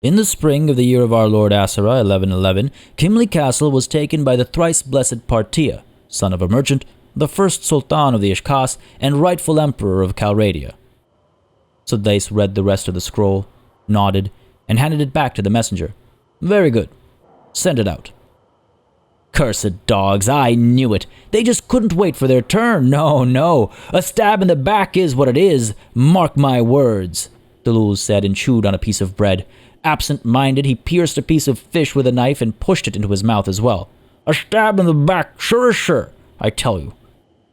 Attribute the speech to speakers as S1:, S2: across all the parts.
S1: In the spring of the year of our Lord Aserai, 1111, Kimli Castle was taken by the thrice-blessed Partia, son of a merchant, the first sultan of the Ishkas, and rightful emperor of Calradia. Sudais read the rest of the scroll, nodded, and handed it back to the messenger. Very good. Send it out. Cursed dogs, I knew it. They just couldn't wait for their turn. No. A stab in the back is what it is. Mark my words, Delul said and chewed on a piece of bread. Absent-minded, he pierced a piece of fish with a knife and pushed it into his mouth as well. A stab in the back, sure, I tell you.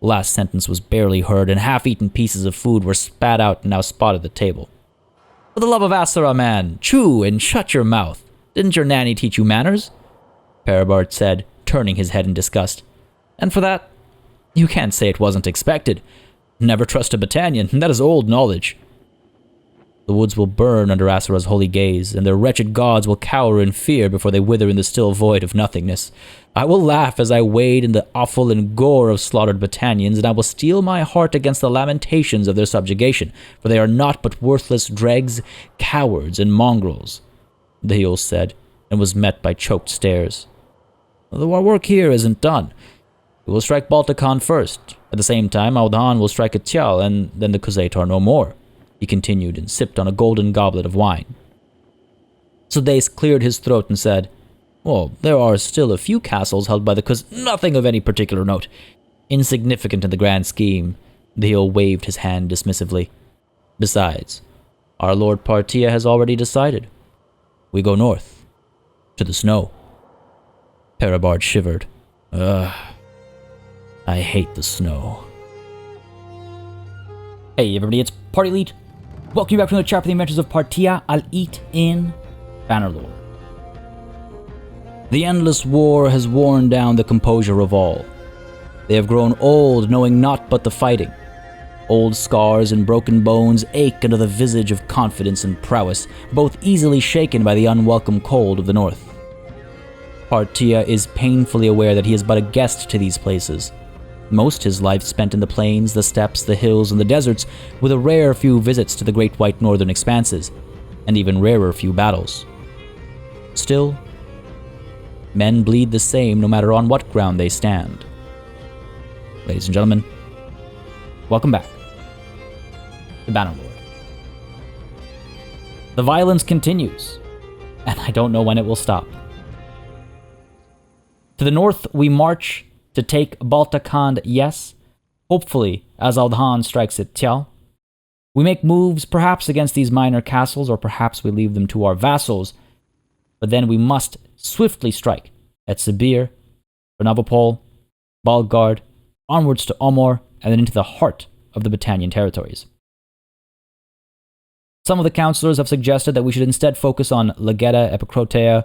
S1: The last sentence was barely heard, and half-eaten pieces of food were spat out and now spotted the table. For the love of Aserai, man, chew and shut your mouth. Didn't your nanny teach you manners? Parabard said, turning his head in disgust. And for that, you can't say it wasn't expected. Never trust a Battanian, that is old knowledge. The woods will burn under Aserai's holy gaze, and their wretched gods will cower in fear before they wither in the still void of nothingness. I will laugh as I wade in the offal and gore of slaughtered Battanians, and I will steel my heart against the lamentations of their subjugation, for they are naught but worthless dregs, cowards, and mongrels, the heel said, and was met by choked stares. Although our work here isn't done. We will strike Baltakhan first. At the same time, Aldan will strike Etial, and then the Khuzait are no more, he continued, and sipped on a golden goblet of wine. Sudais cleared his throat and said, Well, there are still a few castles held by the nothing of any particular note. Insignificant in the grand scheme. The heel waved his hand dismissively. Besides, our Lord Partia has already decided. We go north, to the snow. Parabard shivered. I hate the snow. Hey everybody, it's Party Elite. Welcome back to another chapter of the Adventures of Partia al-Eat in Bannerlord. The endless war has worn down the composure of all. They have grown old, knowing naught but the fighting. Old scars and broken bones ache under the visage of confidence and prowess, both easily shaken by the unwelcome cold of the north. Partia is painfully aware that he is but a guest to these places. Most his life spent in the plains, the steppes, the hills, and the deserts, with a rare few visits to the great white northern expanses, and even rarer few battles. Still, men bleed the same no matter on what ground they stand. Ladies and gentlemen, welcome back to Bannerlord. The violence continues, and I don't know when it will stop. To the north, we march to take Baltakhan, yes, hopefully as Aldhan strikes at Tial. We make moves perhaps against these minor castles, or perhaps we leave them to our vassals, but then we must swiftly strike at Sibir, Bernavopol, Balgard, onwards to Omor, and then into the heart of the Battanian territories. Some of the councillors have suggested that we should instead focus on Legeta, Epicrotea,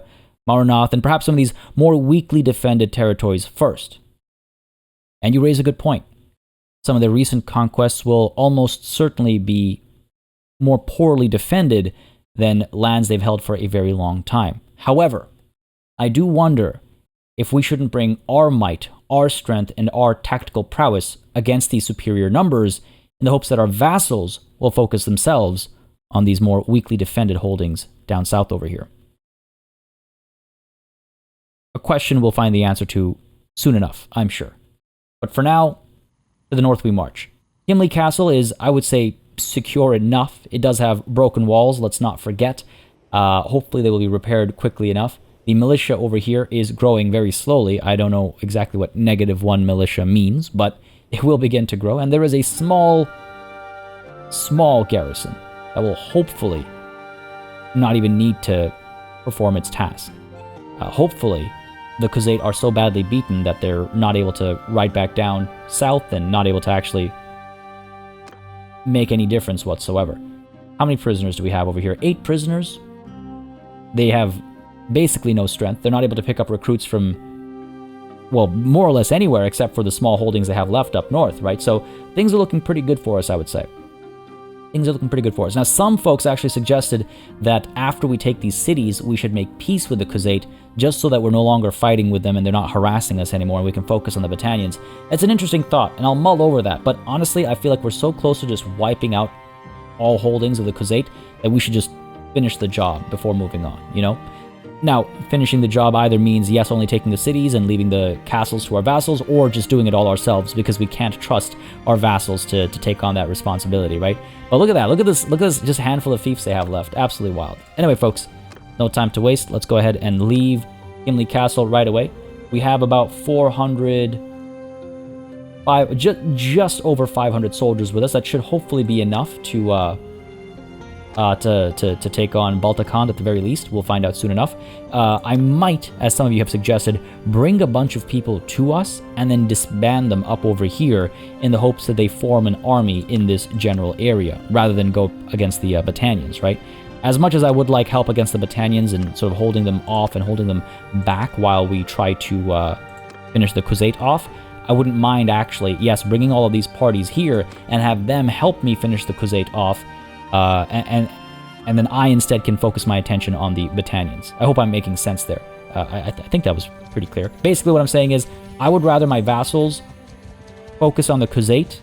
S1: Marunath, and perhaps some of these more weakly defended territories first. And you raise a good point. Some of their recent conquests will almost certainly be more poorly defended than lands they've held for a very long time. However, I do wonder if we shouldn't bring our might, our strength, and our tactical prowess against these superior numbers in the hopes that our vassals will focus themselves on these more weakly defended holdings down south over here. A question we'll find the answer to soon enough, I'm sure. But for now, to the north we march. Kimli Castle is, I would say, secure enough. It does have broken walls, let's not forget. Hopefully they will be repaired quickly enough. The militia over here is growing very slowly. I don't know exactly what -1 militia means, but it will begin to grow. And there is a small garrison that will hopefully not even need to perform its task. Hopefully, the Khuzait are so badly beaten that they're not able to ride back down south and not able to actually make any difference whatsoever. How many prisoners do we have over here? 8 prisoners. They have basically no strength. They're not able to pick up recruits from, well, more or less anywhere except for the small holdings they have left up north, right? So things are looking pretty good for us, I would say. Things are looking pretty good for us. Now, some folks actually suggested that after we take these cities, we should make peace with the Khuzait, just so that we're no longer fighting with them and they're not harassing us anymore and we can focus on the Battanians. It's an interesting thought, and I'll mull over that, but honestly, I feel like we're so close to just wiping out all holdings of the Khuzait that we should just finish the job before moving on, you know? Now, finishing the job either means, yes, only taking the cities and leaving the castles to our vassals, or just doing it all ourselves because we can't trust our vassals to take on that responsibility, right? But look at that. Look at this just handful of fiefs they have left. Absolutely wild. Anyway, folks, no time to waste. Let's go ahead and leave Gimli Castle right away. We have about 400... just over 500 soldiers with us. That should hopefully be enough to take on Baltakhan at the very least. We'll find out soon enough. I might, as some of you have suggested, bring a bunch of people to us and then disband them up over here in the hopes that they form an army in this general area, rather than go against the Battanians, right? As much as I would like help against the Battanians and sort of holding them off and holding them back while we try to finish the Khuzait off, I wouldn't mind actually, yes, bringing all of these parties here and have them help me finish the Khuzait off, and then I instead can focus my attention on the Battanians. I hope I'm making sense there. I think that was pretty clear. Basically what I'm saying is, I would rather my vassals focus on the Khuzait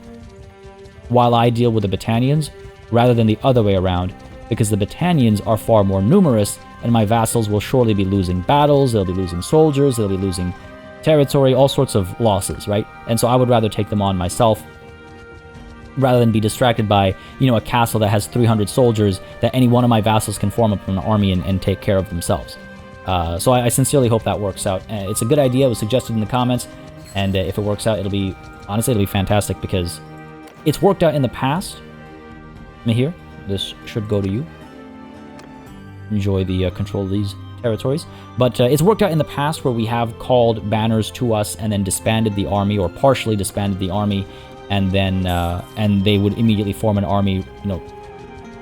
S1: while I deal with the Battanians, rather than the other way around, because the Battanians are far more numerous, and my vassals will surely be losing battles, they'll be losing soldiers, they'll be losing territory, all sorts of losses, right? And so I would rather take them on myself, rather than be distracted by, you know, a castle that has 300 soldiers that any one of my vassals can form up an army and take care of themselves. So I sincerely hope that works out. It's a good idea. It was suggested in the comments, and if it works out, honestly, it'll be fantastic, because it's worked out in the past. Here, this should go to you. Enjoy the control of these territories. But it's worked out in the past where we have called banners to us and then disbanded the army, or partially disbanded the army, and then and they would immediately form an army, you know,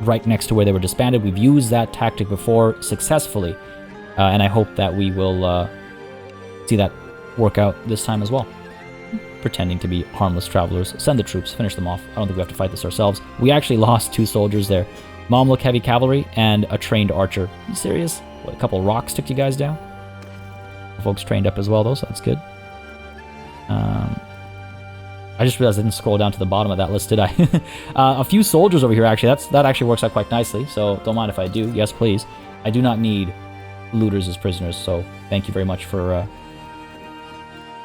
S1: right next to where they were disbanded. We've used that tactic before successfully, and I hope that we will see that work out this time as well. Pretending to be harmless travelers. Send the troops, finish them off. I don't think we have to fight this ourselves. We actually lost 2 soldiers there. Mamluk heavy cavalry and a trained archer. Are you serious? What, a couple of rocks took you guys down? Folks trained up as well, though, so that's good. I just realized I didn't scroll down to the bottom of that list, did I? A few soldiers over here, actually. That actually works out quite nicely, so don't mind if I do. Yes, please. I do not need looters as prisoners, so thank you very much for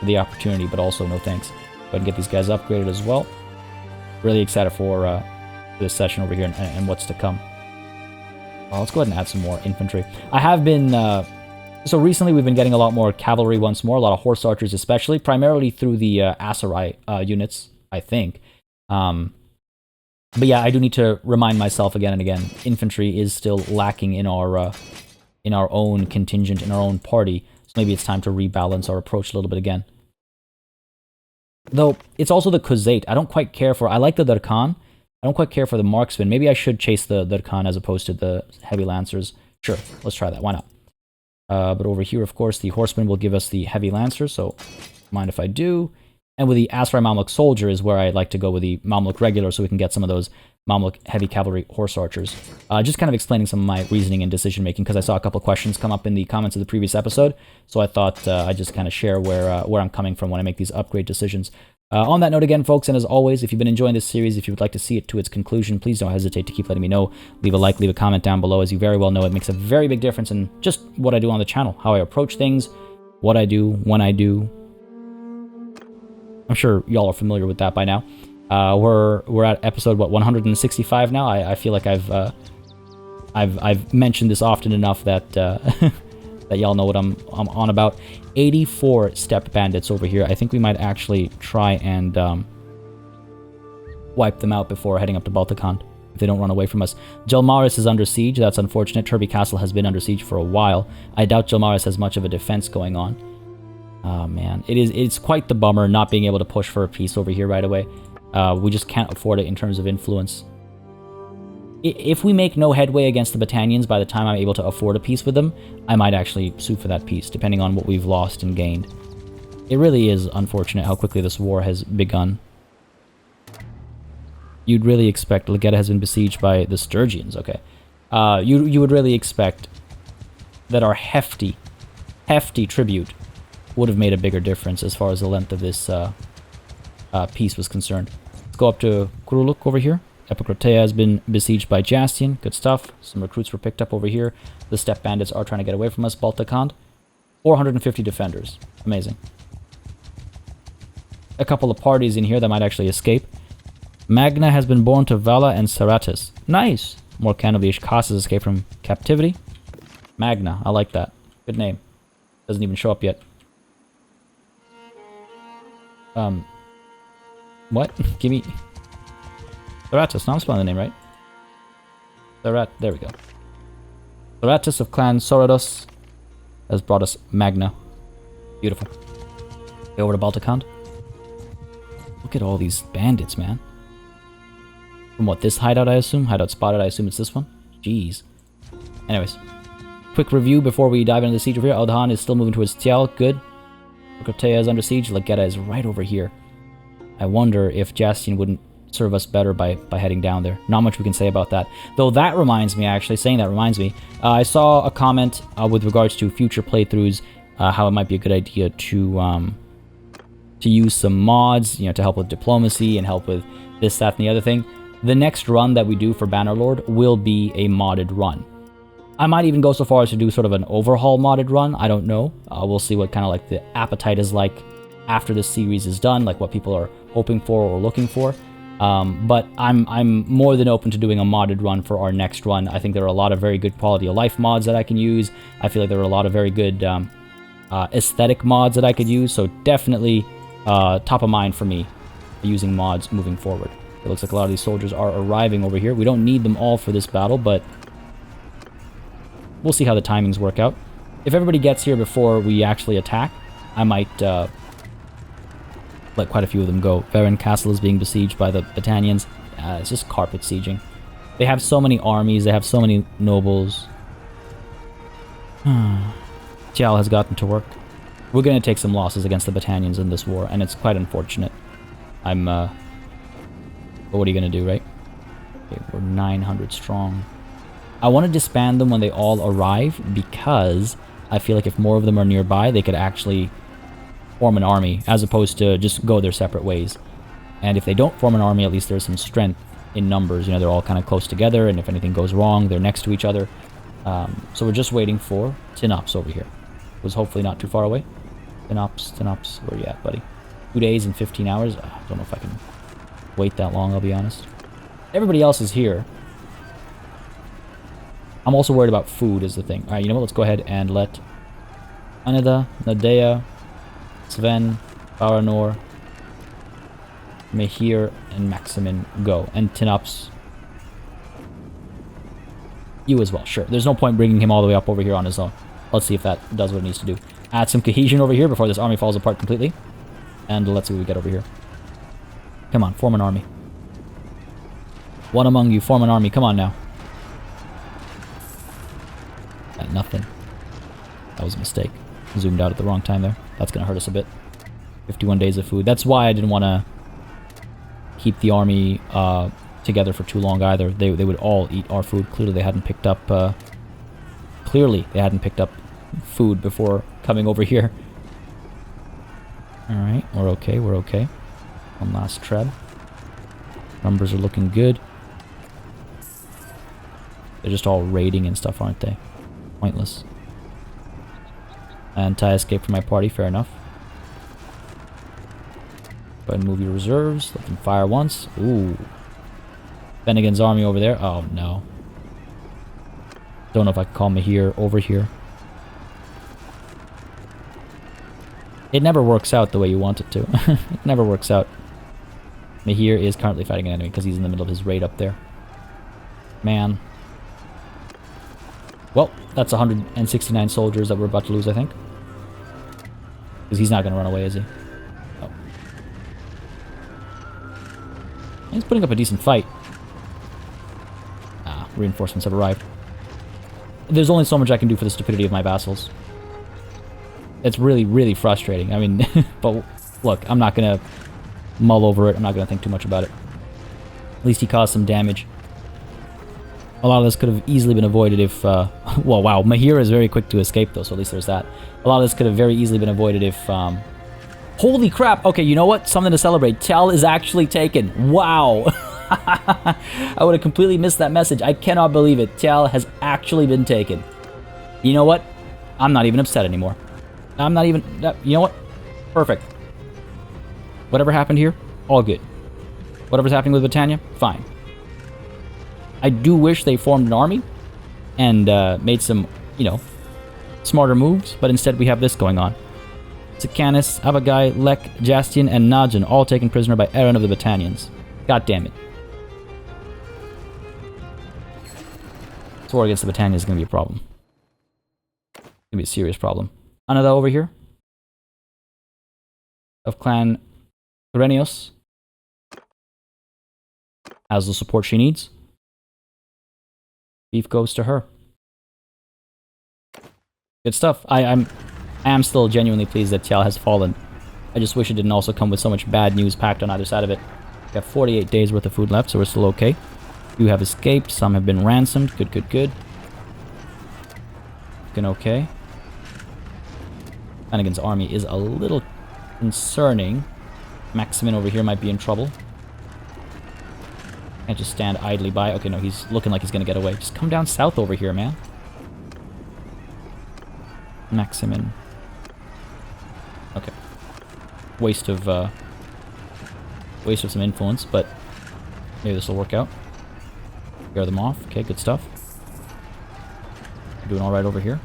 S1: the opportunity, but also no thanks. Go ahead and get these guys upgraded as well. Really excited for this session over here and what's to come. Well, let's go ahead and add some more infantry. I have been... So recently we've been getting a lot more cavalry once more, a lot of horse archers especially, primarily through the Aserai units, I think. But yeah, I do need to remind myself again and again, infantry is still lacking in our own contingent, in our own party, so maybe it's time to rebalance our approach a little bit again. Though, it's also the Khuzait. I don't quite care for... I like the Darkhan. I don't quite care for the marksman. Maybe I should chase the Darkhan as opposed to the heavy lancers. Sure, let's try that. Why not? But over here, of course, the horseman will give us the heavy lancers, so mind if I do. And with the Aserai Mamluk soldier is where I like to go with the Mamluk regular, so we can get some of those Mamluk heavy cavalry horse archers. Just kind of explaining some of my reasoning and decision making, because I saw a couple questions come up in the comments of the previous episode, so I thought I'd just kind of share where I'm coming from when I make these upgrade decisions. On that note again, folks, and as always, if you've been enjoying this series, if you would like to see it to its conclusion, please don't hesitate to keep letting me know. Leave a like, leave a comment down below. As you very well know, it makes a very big difference in just what I do on the channel, how I approach things, what I do, when I do. I'm sure y'all are familiar with that by now. We're at episode, what, 165 now? I feel like I've mentioned this often enough that that y'all know what I'm on about. 84 steppe bandits over here. I think we might actually try and wipe them out before heading up to Baltakhan, if they don't run away from us. Jelmaris is under siege. That's unfortunate. Turby Castle has been under siege for a while. I doubt Jelmaris has much of a defense going on. Oh man, it's quite the bummer not being able to push for a peace over here right away. We just can't afford it in terms of influence. If we make no headway against the Battanians by the time I'm able to afford a peace with them, I might actually sue for that peace, depending on what we've lost and gained. It really is unfortunate how quickly this war has begun. You'd really expect... Legetta has been besieged by the Sturgians, okay. You would really expect that our hefty tribute would have made a bigger difference as far as the length of this peace was concerned. Let's go up to Kuruluk over here Epicrotea has been besieged by Jastian. Good stuff. Some recruits were picked up over here. The steppe bandits are trying to get away from us. Baltakand. 450 defenders. Amazing. A couple of parties in here that might actually escape. Magna has been born to Vala and Saratis. Nice! Morkan of the Ishkas has escaped from captivity. Magna. I like that. Good name. Doesn't even show up yet. What? Give me... Saratis. No, I'm spelling the name right. There we go. Saratis of Clan Sorados has brought us Magna. Beautiful. Go over to Baltakand. Look at all these bandits, man. From what, this hideout, I assume? Hideout spotted, I assume it's this one? Jeez. Anyways. Quick review before we dive into the siege over here. Aldhan is still moving towards Tial. Good. Kotea is under siege. Legetta is right over here. I wonder if Jastian wouldn't serve us better by heading down there. Not much we can say about that. Though that reminds me, actually, saying that reminds me, I saw a comment with regards to future playthroughs, how it might be a good idea to use some mods, you know, to help with diplomacy and help with this, that, and the other thing. The next run that we do for Bannerlord will be a modded run. I might even go so far as to do sort of an overhaul modded run. I don't know. We'll see what kind of like the appetite is like after this series is done, like what people are hoping for or looking for. But I'm more than open to doing a modded run for our next run. I think there are a lot of very good quality of life mods that I can use. I feel like there are a lot of very good aesthetic mods that I could use. So definitely top of mind for me using mods moving forward. It looks like a lot of these soldiers are arriving over here. We don't need them all for this battle, but we'll see how the timings work out. If everybody gets here before we actually attack, I might let quite a few of them go. Varen Castle is being besieged by the Battanians. It's just carpet sieging. They have so many armies. They have so many nobles. Tial has gotten to work. We're going to take some losses against the Battanians in this war, and it's quite unfortunate. But what are you going to do, right? Okay, we're 900 strong. I want to disband them when they all arrive, because I feel like if more of them are nearby, they could actually form an army, as opposed to just go their separate ways. And if they don't form an army, at least there's some strength in numbers. You know, they're all kind of close together, and if anything goes wrong, they're next to each other. So we're just waiting for Tinops over here. It was hopefully not too far away. Tinops, where you at, buddy? 2 days and 15 hours? I don't know if I can wait that long, I'll be honest. Everybody else is here. I'm also worried about food is the thing. Alright, you know what? Let's go ahead and let Anida, Nadea, Sven, Baranor, Mehir, and Maximin go. And Tinops, you as well. Sure. There's no point bringing him all the way up over here on his own. Let's see if that does what it needs to do. Add some cohesion over here before this army falls apart completely. And let's see what we get over here. Come on, form an army. One among you, form an army. Come on now. Got nothing. That was a mistake. Zoomed out at the wrong time there. That's going to hurt us a bit. 51 days of food. That's why I didn't want to keep the army together for too long either. They would all eat our food. Clearly they hadn't picked up food before coming over here. Alright, we're okay, we're okay. One last treb. Numbers are looking good. They're just all raiding and stuff, aren't they? Pointless. Anti-escape from my party, fair enough. Go ahead and move your reserves. Let them fire once. Ooh. Bennigan's army over there. Oh, no. Don't know if I can call Mehir over here. It never works out the way you want it to. It never works out. Mehir is currently fighting an enemy because he's in the middle of his raid up there. Man. Well, that's 169 soldiers that we're about to lose, I think. Because he's not going to run away, is he? Oh. He's putting up a decent fight. Ah, reinforcements have arrived. There's only so much I can do for the stupidity of my vassals. It's really, really frustrating. I mean, but look, I'm not going to mull over it. I'm not going to think too much about it. At least he caused some damage. A lot of this could have easily been avoided if... well, wow, Mehir is very quick to escape, though, so at least there's that. A lot of this could have very easily been avoided if... holy crap! Okay, you know what? Something to celebrate. Tel is actually taken. Wow! I would have completely missed that message. I cannot believe it. Tial has actually been taken. You know what? I'm not even upset anymore. I'm not even... You know what? Perfect. Whatever happened here, all good. Whatever's happening with Britannia, fine. I do wish they formed an army and made some, you know, smarter moves, but instead we have this going on. Sikanis, Abagai, Lek, Jastian, and Najin all taken prisoner by Eren of the Battanians. God damn it. This war against the Battanians is going to be a problem. It's going to be a serious problem. Anada over here. Of Clan Renios. Has the support she needs. Beef goes to her. Good stuff. I am still genuinely pleased that Tial has fallen. I just wish it didn't also come with so much bad news packed on either side of it. We have 48 days worth of food left, so we're still okay. Few have escaped, some have been ransomed. Good, good, good. Looking okay. Flanagan's army is a little concerning. Maximin over here might be in trouble. Can't just stand idly by. Okay, no, he's looking like he's gonna get away. Just come down south over here, man. Maximin. Okay. Waste of some influence, but maybe this will work out. Scare them off. Okay, good stuff. Doing all right over here.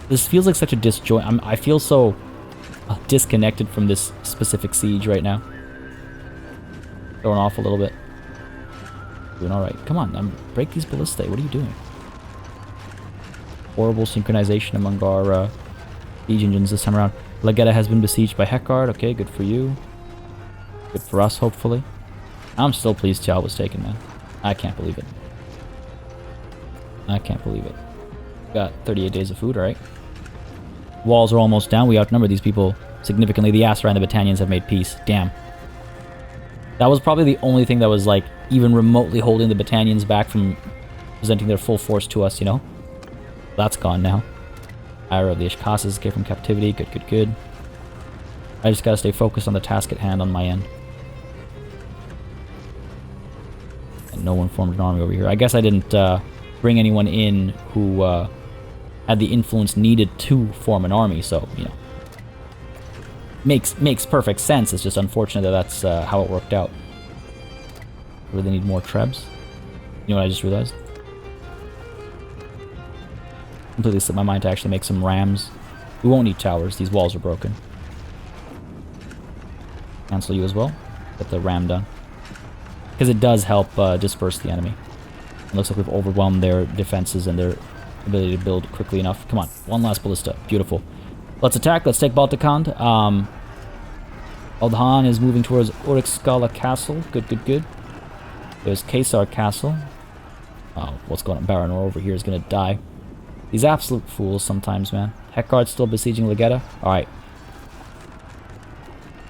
S1: This feels like such a disjoint. I feel so disconnected from this specific siege right now. Throwing off a little bit. Doing all right. Come on, break these ballistae. What are you doing? Horrible synchronization among our siege engines this time around. Legetta has been besieged by Heckard. Okay, good for you. Good for us, hopefully. I'm still pleased Tial was taken, man. I can't believe it. I can't believe it. Got 38 days of food, alright. Walls are almost down. We outnumber these people significantly. The Aserai and the Battanians have made peace. Damn. That was probably the only thing that was, like, even remotely holding the Battanians back from presenting their full force to us, you know? That's gone now. Ira of the Ishkas is escaped from captivity. Good, good, good. I just gotta stay focused on the task at hand on my end. And no one formed an army over here. I guess I didn't bring anyone in who had the influence needed to form an army, so, you know. Makes perfect sense. It's just unfortunate that that's how it worked out. Really need more trebs. You know what I just realized? Completely slipped my mind to actually make some rams. We won't need towers. These walls are broken. Cancel you as well. Get the ram done. Because it does help disperse the enemy. It looks like we've overwhelmed their defenses and their ability to build quickly enough. Come on. One last ballista. Beautiful. Let's attack. Let's take Baltikand. Aldhan is moving towards Urikskala Castle. Good, good, good. There's Kesar Castle. Oh, what's going on? Bannerlord over here is going to die. These absolute fools sometimes, man. Heckard's still besieging Legetta. Alright.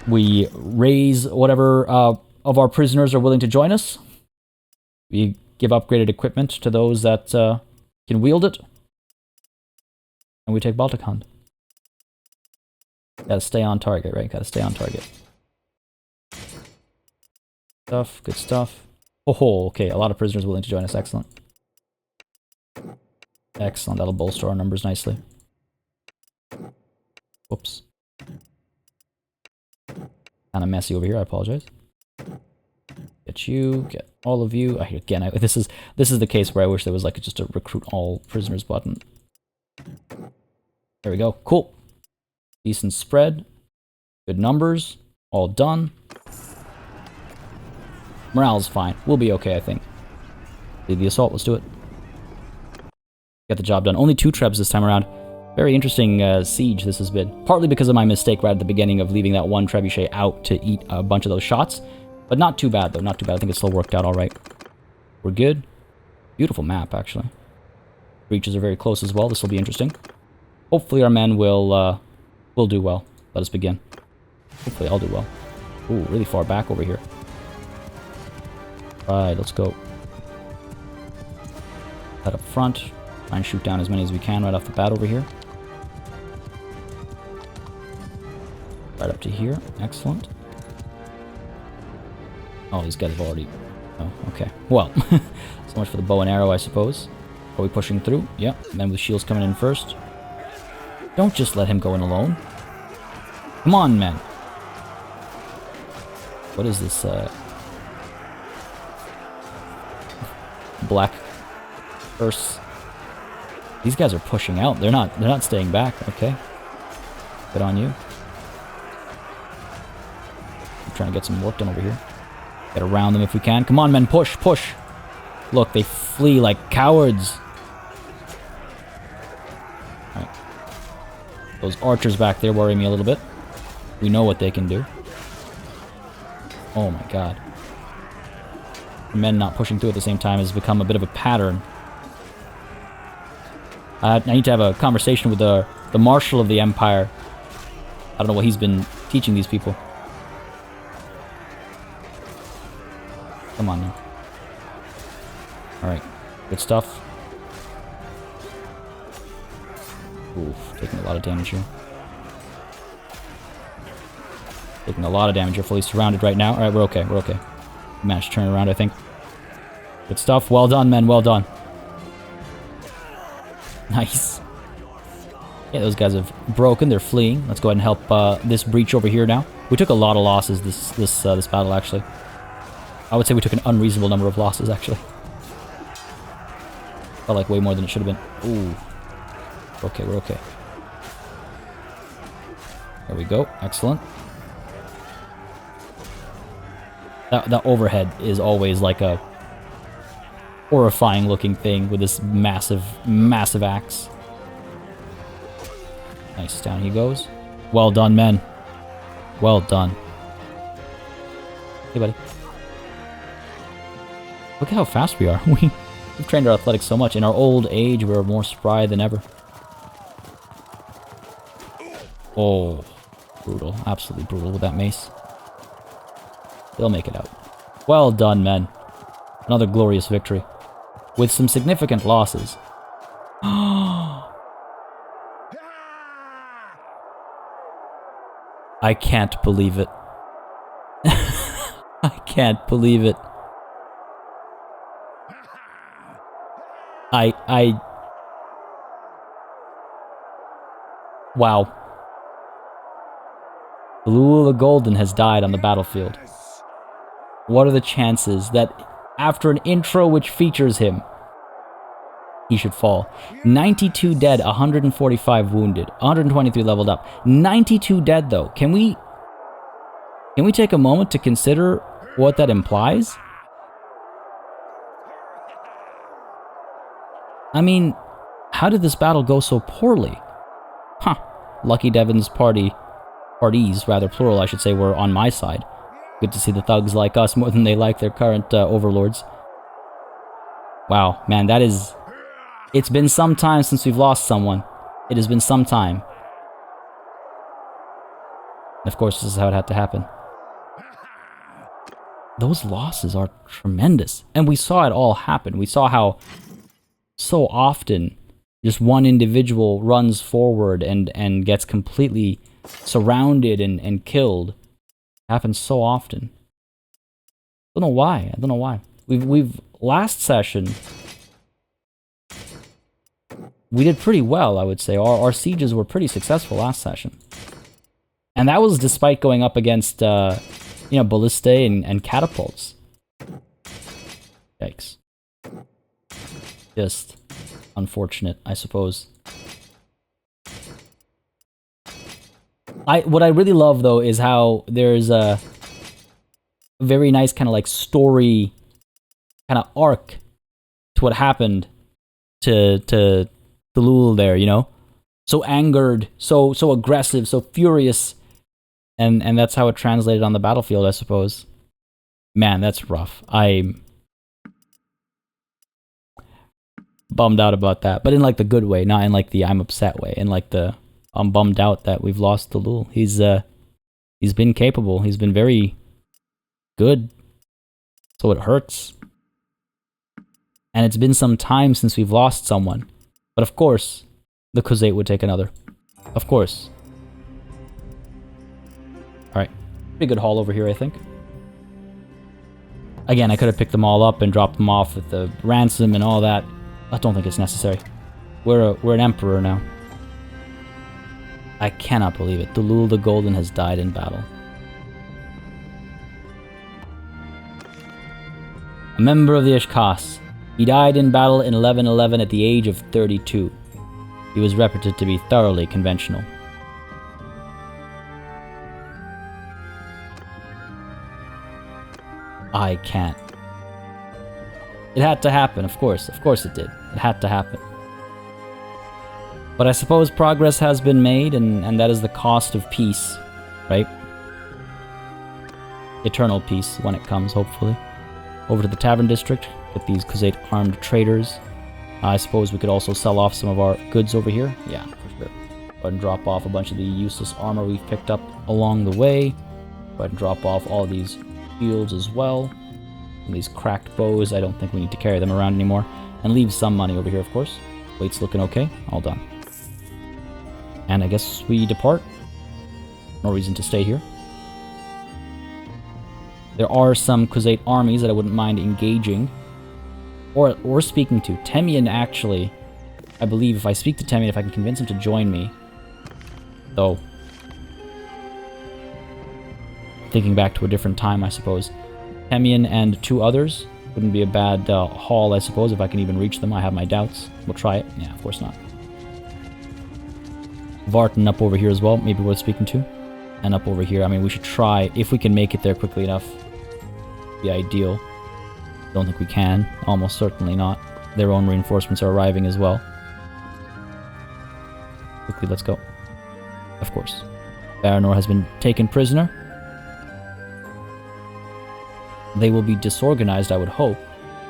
S1: We raise whatever of our prisoners are willing to join us. We give upgraded equipment to those that can wield it. And we take Baltikand. Gotta stay on target, right? Gotta stay on target. Stuff, good stuff. Oh, okay, a lot of prisoners willing to join us. Excellent. Excellent, that'll bolster our numbers nicely. Whoops. Kinda messy over here, I apologize. Get you, get all of you. Again, this is the case where I wish there was like just a recruit all prisoners button. There we go, cool. Decent spread. Good numbers. All done. Morale's fine. We'll be okay, I think. Lead the assault. Let's do it. Get the job done. Only 2 trebs this time around. Very interesting siege this has been. Partly because of my mistake right at the beginning of leaving that one trebuchet out to eat a bunch of those shots. But not too bad, though. Not too bad. I think it still worked out all right. We're good. Beautiful map, actually. Breaches are very close as well. This will be interesting. Hopefully our men will do well. Let us begin. Hopefully I'll do well. Ooh, really far back over here. Right, let's go. Head up front. Try and shoot down as many as we can right off the bat over here. Right up to here. Excellent. Oh, these guys have already... Oh, okay. Well, so much for the bow and arrow, I suppose. Are we pushing through? Yep. Men with shields coming in first. Don't just let him go in alone. Come on, men. What is this, black curse? These guys are pushing out. They're not staying back. Okay. Good on you. I'm trying to get some work done over here. Get around them if we can. Come on, men. Push, push. Look, they flee like cowards. Alright. Those archers back there worry me a little bit. We know what they can do. Oh my god. Men not pushing through at the same time has become a bit of a pattern. I need to have a conversation with the Marshal of the Empire. I don't know what he's been teaching these people. Come on now. Alright. Good stuff. Oof. Taking a lot of damage here. Taking a lot of damage. You're fully surrounded right now. Alright, we're okay. We're okay. We managed to turn around, I think. Good stuff. Well done, men. Well done. Nice. Yeah, those guys have broken. They're fleeing. Let's go ahead and help this breach over here now. We took a lot of losses this battle, actually. I would say we took an unreasonable number of losses, actually. Felt like way more than it should have been. Ooh. Okay, we're okay. There we go. Excellent. That overhead is always like a horrifying looking thing with this massive, massive axe. Nice, down he goes. Well done, men. Well done. Hey, buddy. Look at how fast we are. We've trained our athletics so much. In our old age, we're more spry than ever. Oh, brutal. Absolutely brutal with that mace. They'll make it out. Well done, men. Another glorious victory. With some significant losses. I can't believe it. I can't believe it. Wow. Lul the Golden has died on the battlefield. What are the chances that after an intro which features him, he should fall? 92 dead, 145 wounded, 123 leveled up. 92 dead though. Can we take a moment to consider what that implies? I mean, how did this battle go so poorly? Huh. Lucky Devon's parties, rather plural I should say, were on my side. Good to see the thugs like us more than they like their current overlords. Wow, man, that is... It's been some time since we've lost someone. It has been some time. Of course, this is how it had to happen. Those losses are tremendous. And we saw it all happen. We saw how so often just one individual runs forward and gets completely surrounded and killed. It happens so often. I don't know why. I don't know why. We've last session we did pretty well, I would say. Our sieges were pretty successful last session. And that was despite going up against ballistae and catapults. Yikes. Just unfortunate, I suppose. What I really love though is how there's a very nice kind of like story kind of arc to what happened to Lul there, you know? So angered, so aggressive, so furious, and that's how it translated on the battlefield, I suppose. Man, that's rough. I'm bummed out about that, but in like the good way, not in like the I'm upset way, in like the I'm bummed out that we've lost to Lul. He's been capable. He's been very good. So it hurts. And it's been some time since we've lost someone. But of course, the Khuzait would take another. Of course. Alright. Pretty good haul over here, I think. Again, I could have picked them all up and dropped them off with the ransom and all that. I don't think it's necessary. We're an emperor now. I cannot believe it. Dulul the Golden has died in battle. A member of the Ishkas. He died in battle in 1111 at the age of 32. He was reputed to be thoroughly conventional. I can't. It had to happen, of course. Of course it did. It had to happen. But I suppose progress has been made, and that is the cost of peace, right? Eternal peace when it comes, hopefully. Over to the Tavern District with these Khuzait armed traders. I suppose we could also sell off some of our goods over here. Yeah, for sure. Go ahead and drop off a bunch of the useless armor we've picked up along the way. Go ahead and drop off all these shields as well. And these cracked bows, I don't think we need to carry them around anymore. And leave some money over here, of course. Weight's looking okay. All done. And I guess we depart. No reason to stay here. There are some Khuzait armies that I wouldn't mind engaging. Or speaking to. Temian, actually, I believe if I speak to Temian, if I can convince him to join me. Though, thinking back to a different time, I suppose. Temian and 2 others wouldn't be a bad haul, I suppose, if I can even reach them. I have my doubts. We'll try it. Yeah, of course not. Vartan up over here as well, maybe worth speaking to. And up over here, I mean, we should try, if we can make it there quickly enough. Be ideal. Don't think we can. Almost certainly not. Their own reinforcements are arriving as well. Quickly, let's go. Of course. Bannerlord has been taken prisoner. They will be disorganized, I would hope.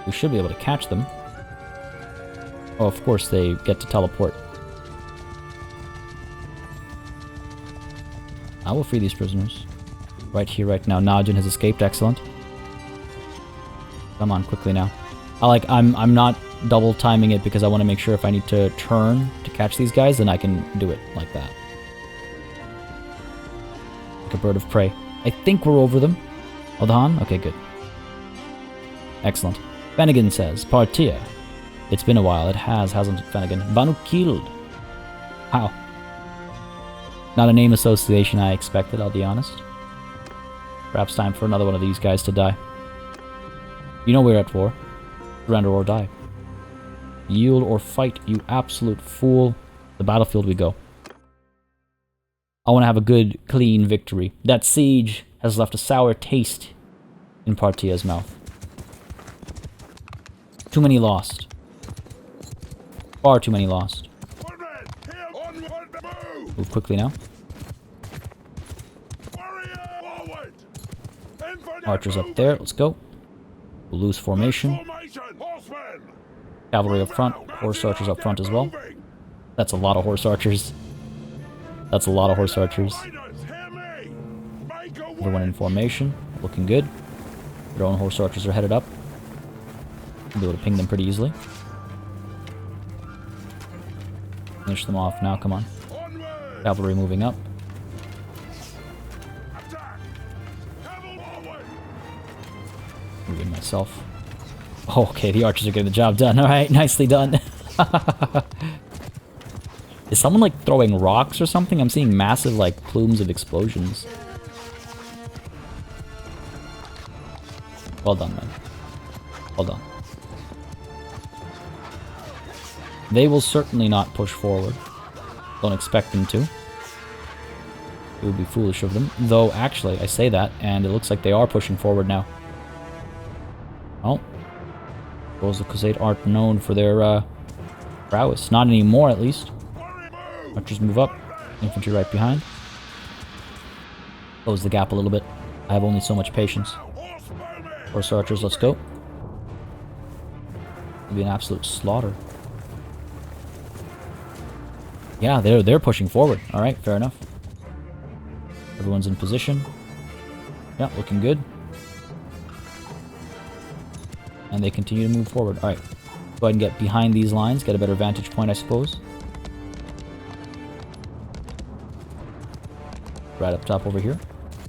S1: We should be able to catch them. Oh, of course, they get to teleport. I will free these prisoners. Right here, right now. Najin has escaped. Excellent. Come on, quickly now. I'm not double timing it because I want to make sure if I need to turn to catch these guys, then I can do it like that. Like a bird of prey. I think we're over them. Odhan? Okay, good. Excellent. Fennigan says, Partia. It's been a while. It has, hasn't it, Fennigan? Vanu killed. How? Not a name association I expected, I'll be honest. Perhaps time for another one of these guys to die. You know we're at war. Surrender or die. Yield or fight, you absolute fool. The battlefield we go. I want to have a good, clean victory. That siege has left a sour taste in Partia's mouth. Too many lost. Far too many lost. Move quickly now. Archers up there. Let's go. We'll lose formation. Cavalry up front. Horse archers up front as well. That's a lot of horse archers. That's a lot of horse archers. Everyone in formation. Looking good. Their own horse archers are headed up. We'll be able to ping them pretty easily. Finish them off now. Come on. Cavalry moving up. Moving myself. Oh, okay, the archers are getting the job done. Alright, nicely done. Is someone like throwing rocks or something? I'm seeing massive like plumes of explosions. Well done, man. Well done. They will certainly not push forward. Don't expect them to. It would be foolish of them. Though, actually, I say that, and it looks like they are pushing forward now. Oh. Those of Khuzait aren't known for their prowess. Not anymore, at least. Archers move up. Infantry right behind. Close the gap a little bit. I have only so much patience. Horse archers, let's go. It'll be an absolute slaughter. Yeah, they're pushing forward. Alright, fair enough. Everyone's in position. Yeah, looking good. And they continue to move forward. Alright. Go ahead and get behind these lines. Get a better vantage point, I suppose. Right up top over here.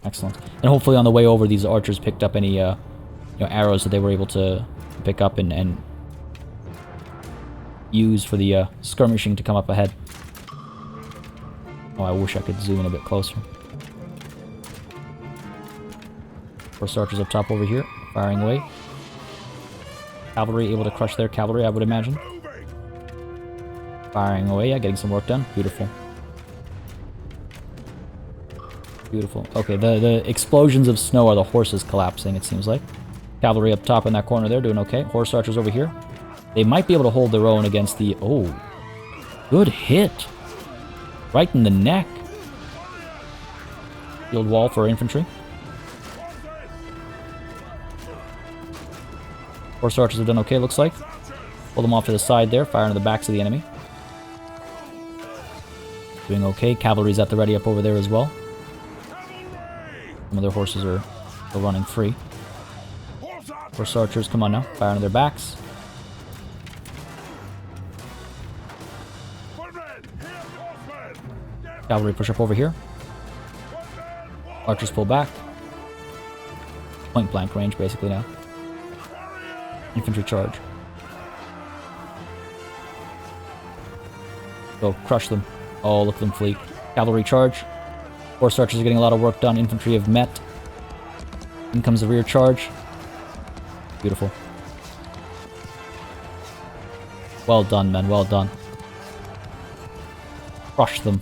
S1: Excellent. And hopefully on the way over, these archers picked up any arrows that they were able to pick up and use for the skirmishing to come up ahead. Oh, I wish I could zoom in a bit closer. Horse archers up top over here, firing away. Cavalry able to crush their cavalry, I would imagine. Firing away, yeah, getting some work done. Beautiful. Beautiful. Okay, the explosions of snow are the horses collapsing, it seems like. Cavalry up top in that corner there, doing okay. Horse archers over here. They might be able to hold their own against the... Oh, good hit. Right in the neck. Field wall for infantry. Horse archers have done okay, looks like. Pull them off to the side there, fire into the backs of the enemy. Doing okay. Cavalry's at the ready up over there as well. Some of their horses are still running free. Horse archers, come on now. Fire into their backs. Cavalry push up over here. Archers pull back. Point blank range basically now. Infantry charge. Go crush them. Oh, look at them flee. Cavalry charge. Horse archers are getting a lot of work done. Infantry have met. In comes the rear charge. Beautiful. Well done, men. Well done. Crush them.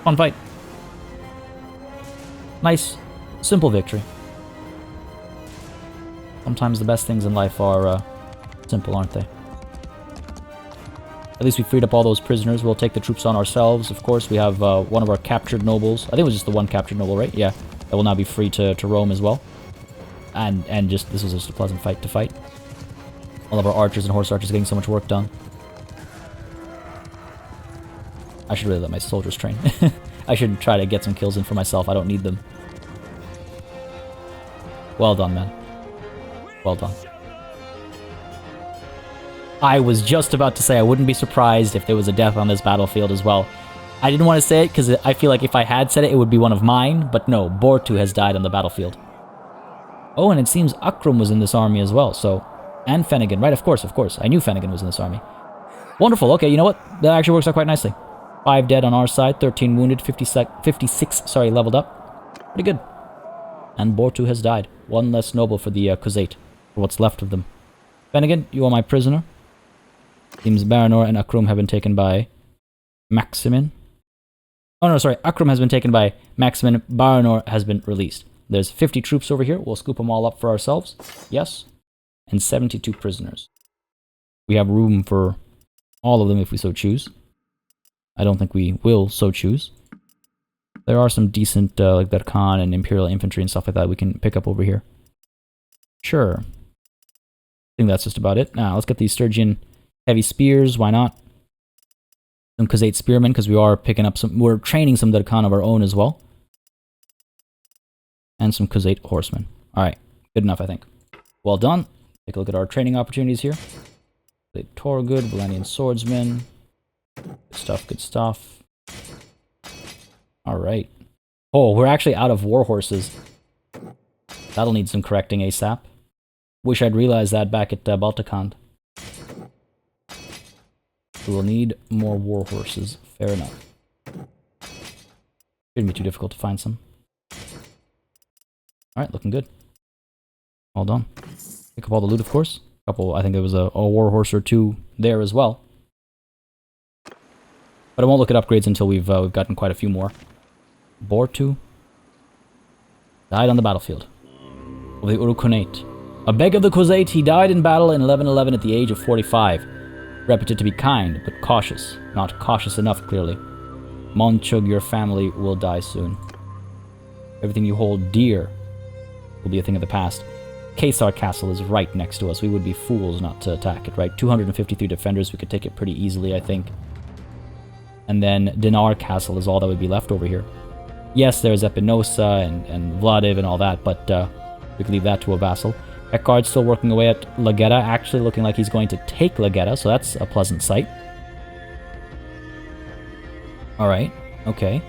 S1: Fun fight. Nice, simple victory. Sometimes the best things in life are simple, aren't they? At least we freed up all those prisoners. We'll take the troops on ourselves. Of course, we have one of our captured nobles. I think it was just the one captured noble, right? Yeah. That will now be free to roam as well. And just, this was just a pleasant fight to fight. All of our archers and horse archers getting so much work done. I should really let my soldiers train. I should try to get some kills in for myself. I don't need them. Well done, man. Well done. I was just about to say I wouldn't be surprised if there was a death on this battlefield as well. I didn't want to say it because I feel like if I had said it, it would be one of mine. But no, Bortu has died on the battlefield. Oh, and it seems Akrum was in this army as well, so... And Fennigan, right? Of course, of course. I knew Fennigan was in this army. Wonderful. Okay, you know what? That actually works out quite nicely. 5 dead on our side, 13 wounded, 56, sorry, leveled up. Pretty good. And Bortu has died. One less noble for the Khuzait, for what's left of them. Fennigan, you are my prisoner. Seems Bannerlord and Akrum have been taken by Maximin. Oh no, sorry, Akrum has been taken by Maximin. Bannerlord has been released. There's 50 troops over here. We'll scoop them all up for ourselves. Yes. And 72 prisoners. We have room for all of them if we so choose. I don't think we will so choose. There are some decent, like Darkhan and Imperial Infantry and stuff like that we can pick up over here. Sure. I think that's just about it. Now, let's get these Sturgian heavy spears. Why not? Some Khuzait spearmen, because we are picking up some... We're training some Darkhan of our own as well. And some Khuzait horsemen. Alright. Good enough, I think. Well done. Take a look at our training opportunities here. Torgood, Valenian swordsman. Good stuff, good stuff. Alright. Oh, we're actually out of war horses. That'll need some correcting ASAP. Wish I'd realized that back at Baltikand. We will need more war horses. Fair enough. Shouldn't be too difficult to find some. Alright, looking good. All done. Pick up all the loot, of course. Couple, I think there was a war horse or two there as well. But I won't look at upgrades until we've gotten quite a few more. Bortu died on the battlefield of the Urukunate. A beg of the Khuzait, he died in battle in 1111 at the age of 45. Reputed to be kind, but cautious. Not cautious enough, clearly. Monchug, your family will die soon. Everything you hold dear will be a thing of the past. Kesar Castle is right next to us. We would be fools not to attack it, right? 253 defenders, we could take it pretty easily, I think. And then Dinar Castle is all that would be left over here. Yes, there's Epinosa and Vladiv and all that, but we could leave that to a vassal. Eckard's still working away at Lagetta, actually looking like he's going to take Lagetta, so that's a pleasant sight. Alright, okay.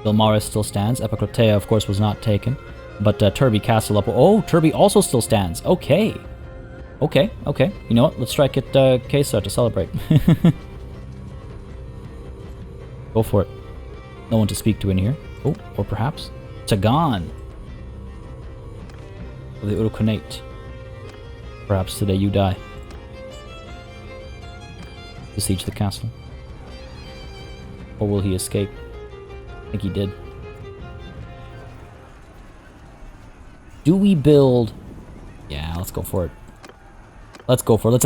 S1: Vilmaris still stands. Epicrotea, of course, was not taken. But Turby Castle up... Oh, Turby also still stands. Okay. Okay, okay. You know what? Let's strike at Kesa to celebrate. Go for it. No one to speak to in here. Oh, or perhaps Tagan of the Urukunate. Perhaps today you die. Besiege the castle. Or will he escape? I think he did. Do we build... Yeah, let's go for it. Let's go for it. Let's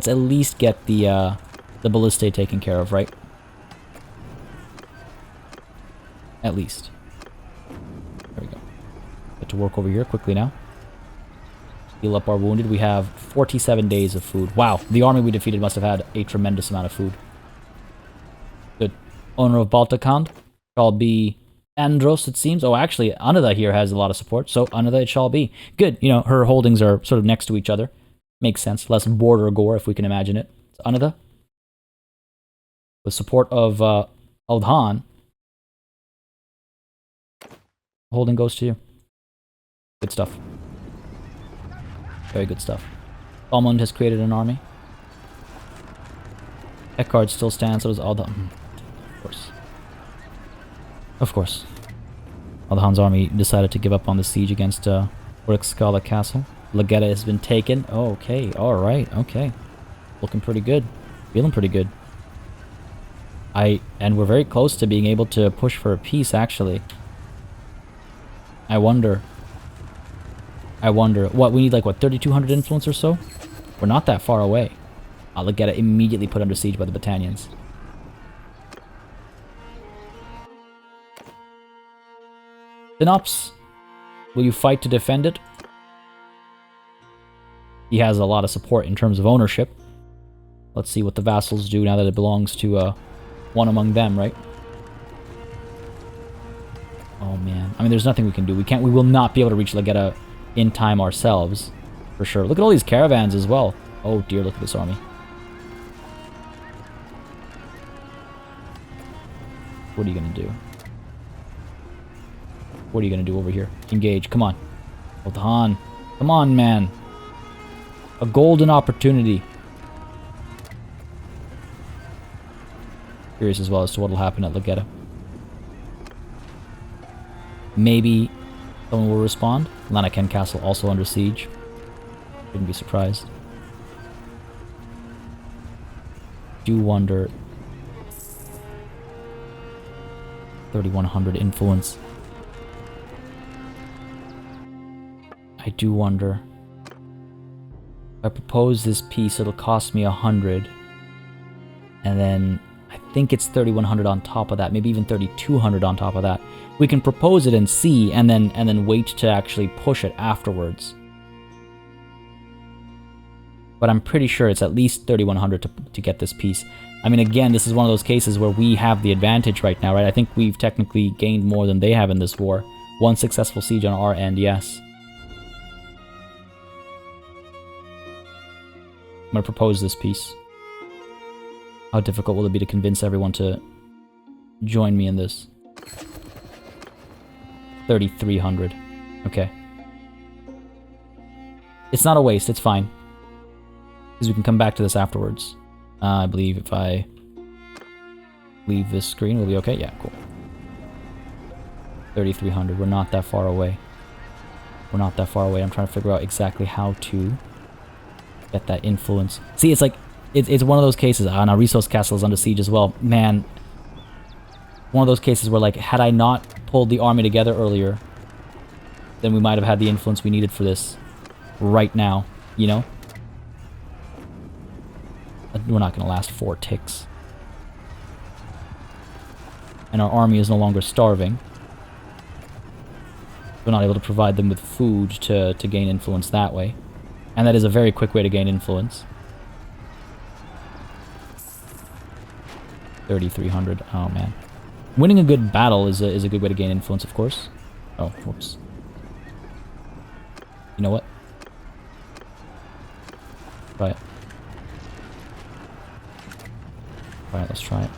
S1: at least get the ballista taken care of, right? At least. There we go. Get to work over here quickly now. Heal up our wounded. We have 47 days of food. Wow, the army we defeated must have had a tremendous amount of food. Good. Owner of Baltakand shall be Andros, it seems. Oh, actually, Anada here has a lot of support, so Anada it shall be. Good. You know, her holdings are sort of next to each other. Makes sense. Less border gore, if we can imagine it. So Anada, with support of Aldhan, holding goes to you. Good stuff. Very good stuff. Almond has created an army. Eckhard still stands, so does Aldhan. Of course. Of course. Aldhan's army decided to give up on the siege against Urikskala Castle. Legetta has been taken. Oh, okay, alright, okay. Looking pretty good. Feeling pretty good. And we're very close to being able to push for a peace, actually. I wonder. What, we need like, what, 3,200 influence or so? We're not that far away. Legetta immediately put under siege by the Battanians. Synops, will you fight to defend it? He has a lot of support in terms of ownership. Let's see what the vassals do now that it belongs to one among them, right? Oh man, I mean, there's nothing we can do. We will not be able to reach Legetta in time ourselves, for sure. Look at all these caravans as well. Oh dear, look at this army. What are you gonna do? What are you gonna do over here? Engage, come on. Hold on. Come on, man. A golden opportunity. Curious as well as to what will happen at Legetta. Maybe someone will respond. Lanaken Castle also under siege. Shouldn't be surprised. Do wonder. 3,100 influence. I do wonder. If I propose this piece, it'll cost me 100. And then I think it's 3,100 on top of that, maybe even 3,200 on top of that. We can propose it and see, and then wait to actually push it afterwards. But I'm pretty sure it's at least 3,100 to get this piece. I mean, again, this is one of those cases where we have the advantage right now, right? I think we've technically gained more than they have in this war. One successful siege on our end, yes. I'm going to propose this piece. How difficult will it be to convince everyone to join me in this? 3,300. Okay. It's not a waste, it's fine. Because we can come back to this afterwards. I believe if I leave this screen, we'll be okay? Yeah, cool. 3,300. We're not that far away. We're not that far away. I'm trying to figure out exactly how to get that influence. See, it's like, it's one of those cases. Now Resource Castle is under siege as well. Man, one of those cases where, like, had I not pulled the army together earlier, then we might have had the influence we needed for this right now, you know? We're not going to last 4 ticks. And our army is no longer starving. We're not able to provide them with food to gain influence that way. And that is a very quick way to gain influence. 3,300. Oh, man. Winning a good battle is a good way to gain influence, of course. Oh, whoops. You know what? Try it. Alright, let's try it.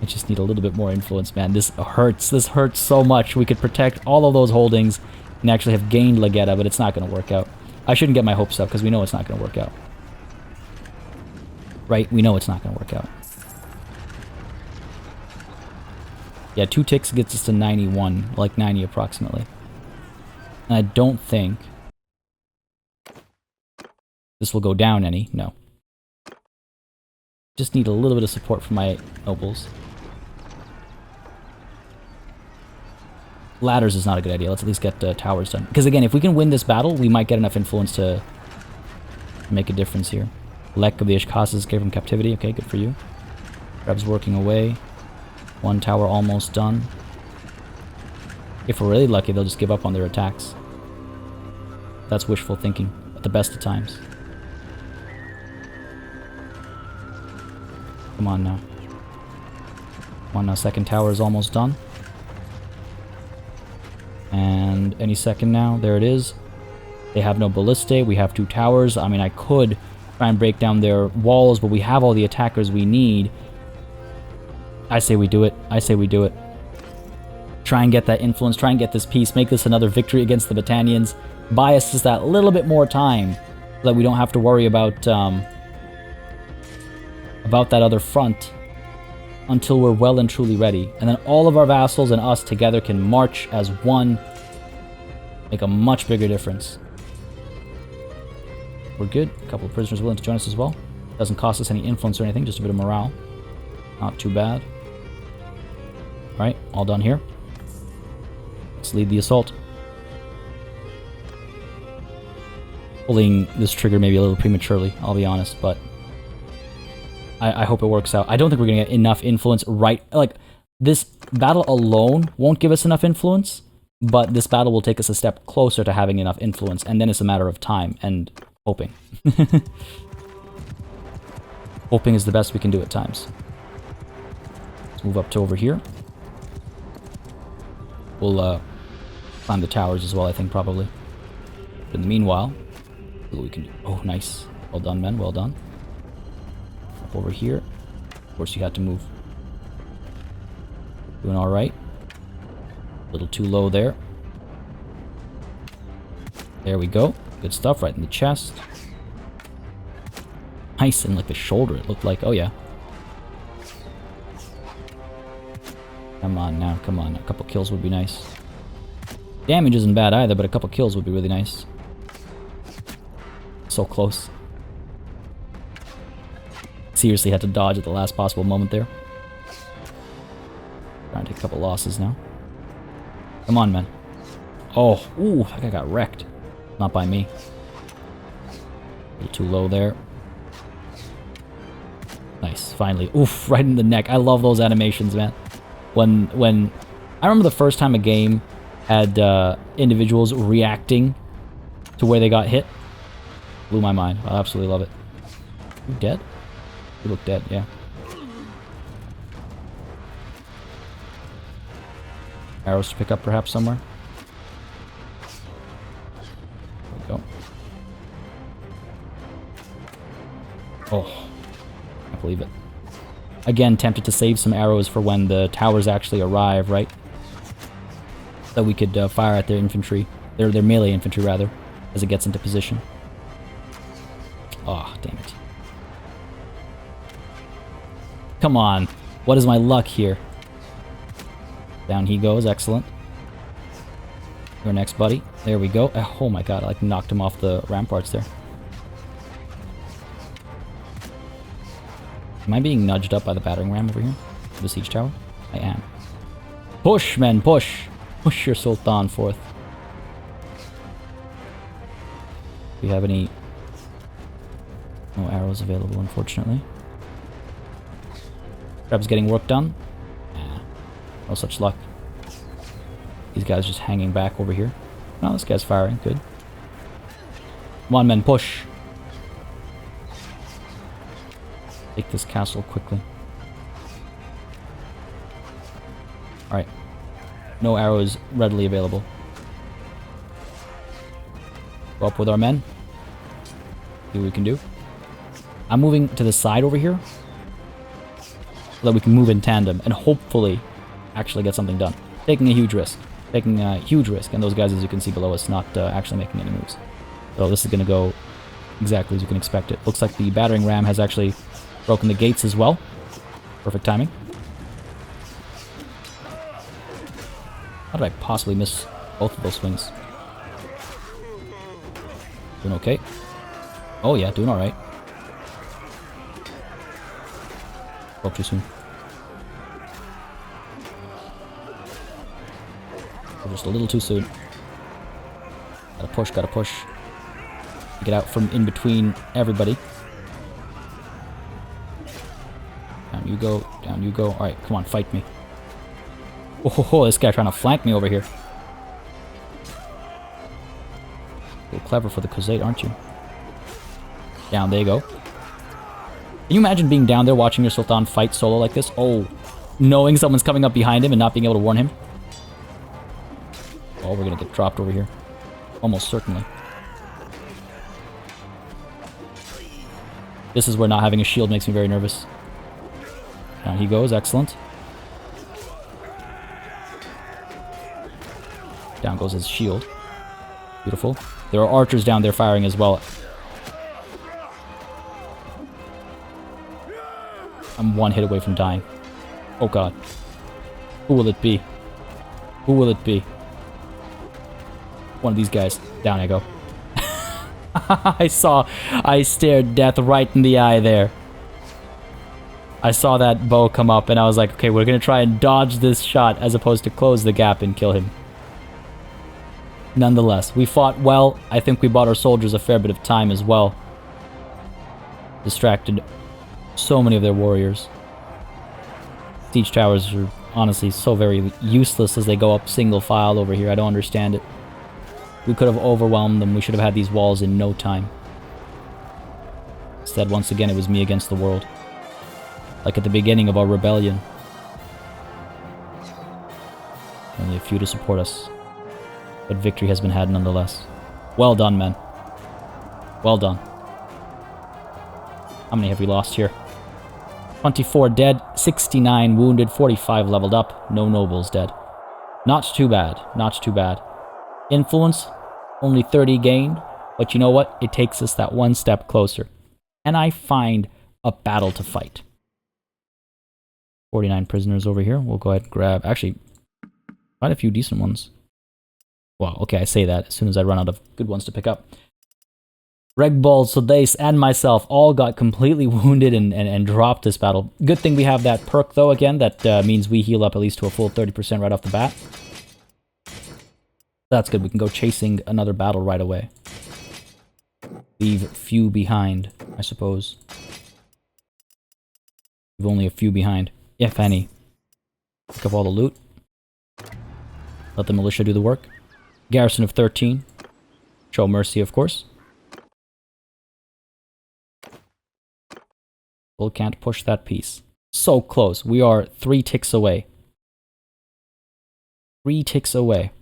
S1: I just need a little bit more influence, man. This hurts. This hurts so much. We could protect all of those holdings and actually have gained Legetta, but it's not going to work out. I shouldn't get my hopes up because we know it's not going to work out. Right? We know it's not going to work out. Yeah, 2 ticks gets us to 91, like 90 approximately. And I don't think this will go down any. No. Just need a little bit of support from my nobles. Ladders is not a good idea. Let's at least get towers done. Because again, if we can win this battle, we might get enough influence to make a difference here. Lek of the Ishkas is escaped from captivity. Okay, good for you. Reb's working away. 1 tower almost done. If we're really lucky, they'll just give up on their attacks. That's wishful thinking at the best of times. Come on now. Come on now, 2nd tower is almost done. And any second now, there it is. They have no ballistae, we have 2 towers. I mean, I could try and break down their walls, but we have all the attackers we need. I say we do it. I say we do it. Try and get that influence, try and get this peace, make this another victory against the Battanians. Buy us just that little bit more time, so that we don't have to worry about that other front until we're well and truly ready. And then all of our vassals and us together can march as one, make a much bigger difference. We're good. A couple of prisoners willing to join us as well. Doesn't cost us any influence or anything, just a bit of morale. Not too bad. Alright, all done here. Let's lead the assault. Pulling this trigger maybe a little prematurely, I'll be honest, but I hope it works out. I don't think we're going to get enough influence right... Like, this battle alone won't give us enough influence, but this battle will take us a step closer to having enough influence, and then it's a matter of time and hoping. Hoping is the best we can do at times. Let's move up to over here. We'll climb the towers as well, I think, probably. But in the meanwhile, see what we can do. Oh, nice. Well done, men. Well done. Up over here. Of course, you had to move. Doing all right. A little too low there. There we go. Good stuff. Right in the chest. Nice. And like the shoulder, it looked like. Oh, yeah. Come on now. Come on. A couple kills would be nice. Damage isn't bad either, but a couple kills would be really nice. So close. Seriously had to dodge at the last possible moment there. Trying to take a couple losses now. Come on, man. Oh, ooh, that guy got wrecked. Not by me. A little too low there. Nice, finally. Oof, right in the neck. I love those animations, man. When I remember the first time a game had individuals reacting to where they got hit. Blew my mind. I absolutely love it. You dead? You look dead, yeah. Arrows to pick up perhaps somewhere. There we go. Oh, can't believe it. Again, tempted to save some arrows for when the towers actually arrive, right? So we could fire at their infantry, their melee infantry rather, as it gets into position. Oh, damn it. Come on. What is my luck here? Down he goes. Excellent. Your next, buddy. There we go. Oh my god, I like knocked him off the ramparts there. Am I being nudged up by the battering ram over here? The siege tower? I am. Push, men, push! Push your Sultan forth. Do you have any... No arrows available, unfortunately. Reb's getting work done. Nah, no such luck. These guys just hanging back over here. No, this guy's firing. Good. Come on, men, push. Take this castle quickly. Alright. No arrows readily available. Go up with our men. See what we can do. I'm moving to the side over here. so that we can move in tandem and hopefully actually get something done. Taking a huge risk. Taking a huge risk, and those guys, as you can see below us, not actually making any moves. So this is going to go exactly as you can expect it. Looks like the battering ram has actually broken the gates as well. Perfect timing. How did I possibly miss both of those swings? Doing okay. Oh yeah, doing alright. Spoke too soon. We're just a little too soon. Gotta push, gotta push. Get out from in between everybody. Down you go, down you go. Alright, come on, fight me. Oh, this guy trying to flank me over here. A little clever for the Khuzait, aren't you? Down, there you go. Can you imagine being down there watching your Sultan fight solo like this? Oh, knowing someone's coming up behind him and not being able to warn him. Oh, we're gonna get dropped over here. Almost certainly. This is where not having a shield makes me very nervous. Down he goes, excellent. Down goes his shield. Beautiful. There are archers down there firing as well. I'm one hit away from dying. Oh god. Who will it be? Who will it be? One of these guys. Down I go. I stared death right in the eye there. I saw that bow come up and I was like, okay, we're gonna try and dodge this shot as opposed to close the gap and kill him. Nonetheless, we fought well. I think we bought our soldiers a fair bit of time as well. Distracted so many of their warriors. Siege towers are honestly so very useless as they go up single file over here. I don't understand it. We could have overwhelmed them. We should have had these walls in no time. Instead, once again, it was me against the world. Like at the beginning of our rebellion. Only a few to support us. But victory has been had nonetheless. Well done, men. Well done. How many have we lost here? 24 dead, 69 wounded, 45 leveled up, no nobles dead. Not too bad, not too bad. Influence, only 30 gained, but you know what? It takes us that one step closer. And I find a battle to fight. 49 prisoners over here. We'll go ahead and grab, actually, quite a few decent ones. Well, okay, I say that as soon as I run out of good ones to pick up. Regbald, Sodace, and myself all got completely wounded and dropped this battle. Good thing we have that perk, though, again. That means we heal up at least to a full 30% right off the bat. That's good. We can go chasing another battle right away. Leave few behind, I suppose. Leave only a few behind, if any. Pick up all the loot. Let the militia do the work. Garrison of 13. Show mercy, of course. Still can't push that piece. So close. We are 3 ticks away. 3 ticks away.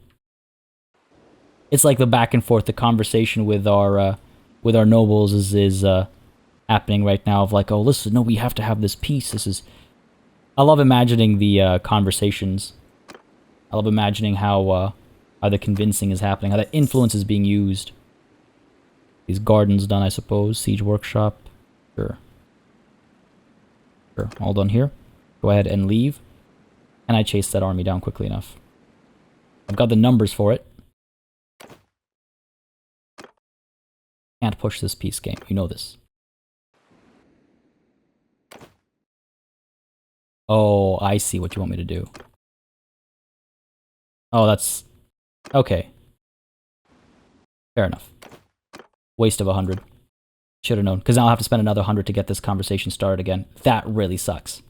S1: It's like the back and forth, the conversation with our nobles is happening right now of like, oh, listen, no, we have to have this peace. This is... I love imagining the conversations. I love imagining how the convincing is happening, how the influence is being used. These gardens done, I suppose. Siege workshop. Sure. Sure, all done here. Go ahead and leave. And I chase that army down quickly enough. I've got the numbers for it. Can't push this peace game. You know this. Oh, I see what you want me to do. Oh, that's... okay. Fair enough. Waste of 100. Should have known, because now I'll have to spend another 100 to get this conversation started again. That really sucks.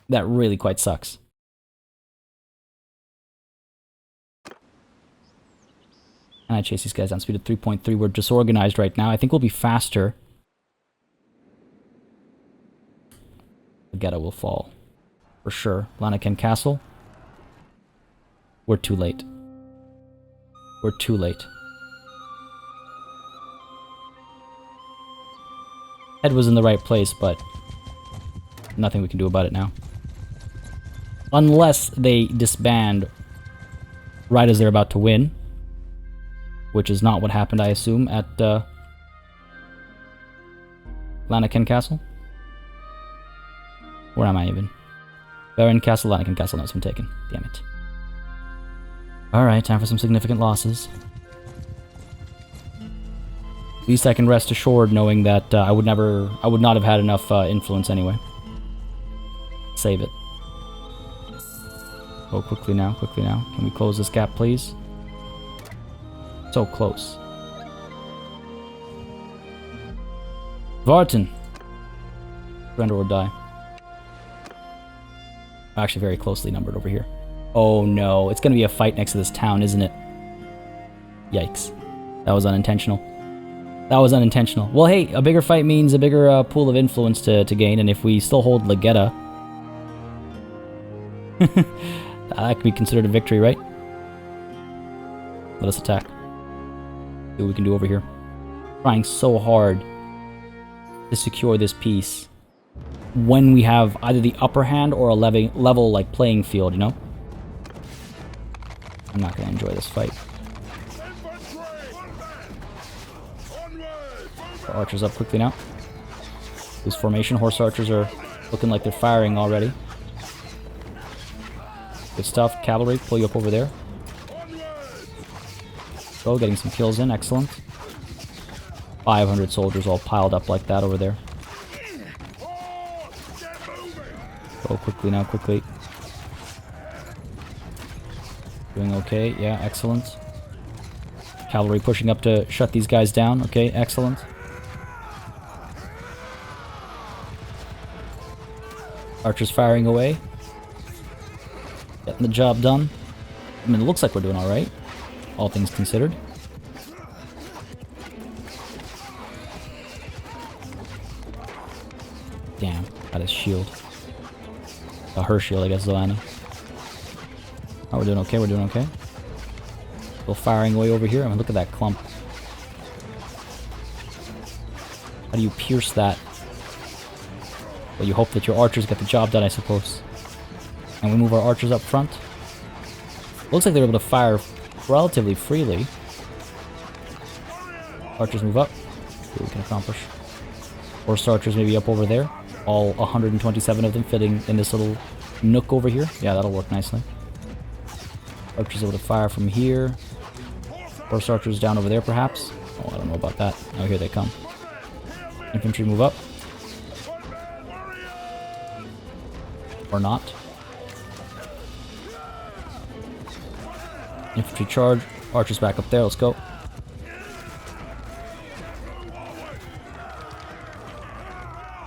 S1: That really quite sucks. And I chase these guys down speed at 3.3. We're disorganized right now. I think we'll be faster. The ghetto will fall. For sure. Lanaken Castle. We're too late. We're too late. Head was in the right place, but
S2: nothing we can do about it now. Unless they disband right as they're about to win. Which is not what happened, I assume, at Lanaken Castle. Where am I even? Baron Castle, Lanaken Castle. No, it's been taken. Damn it. Alright, time for some significant losses. At least I can rest assured knowing that I would not have had enough influence anyway. Save it. Oh, quickly now, quickly now. Can we close this gap, please? So close. Vartan. Surrender or die. Actually, very closely numbered over here. Oh no, it's gonna be a fight next to this town, isn't it? Yikes. That was unintentional. That was unintentional. Well, hey, a bigger fight means a bigger pool of influence to gain, and if we still hold Legetta, that could be considered a victory, right? Let us attack. See what we can do over here. Trying so hard to secure this piece when we have either the upper hand or a level like playing field, you know? I'm not gonna enjoy this fight. Our archers up quickly now. This formation, horse archers are looking like they're firing already. Good stuff. Cavalry, pull you up over there. Go, getting some kills in. Excellent. 500 soldiers all piled up like that over there. Go quickly now, quickly. Doing okay. Yeah, excellent. Cavalry pushing up to shut these guys down. Okay, excellent. Archers firing away. Getting the job done. I mean, it looks like we're doing alright. All things considered. Damn, got his shield. Her shield, I guess, Zelani. Oh, we're doing okay, we're doing okay. Still firing away over here. I mean, look at that clump. How do you pierce that? Well, you hope that your archers get the job done, I suppose. And we move our archers up front. Looks like they're able to fire relatively freely. Archers move up. See what we can accomplish. Horse archers maybe up over there. All 127 of them fitting in this little nook over here. Yeah, that'll work nicely. Archers able to fire from here. Horse archers down over there, perhaps. Oh, I don't know about that. Oh, here they come. Infantry move up. Or not. Infantry charge. Archers back up there. Let's go.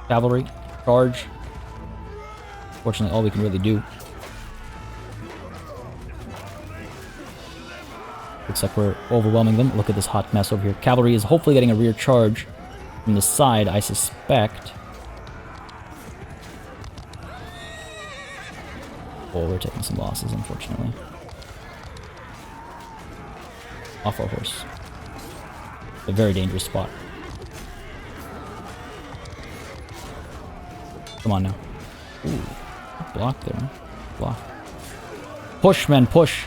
S2: Cavalry. Charge. Fortunately, all we can really do. Looks like we're overwhelming them. Look at this hot mess over here. Cavalry is hopefully getting a rear charge from the side, I suspect. Oh, we're taking some losses, unfortunately. Off our horse. A very dangerous spot. Come on now. Ooh. Block there. Block. Push, men, push.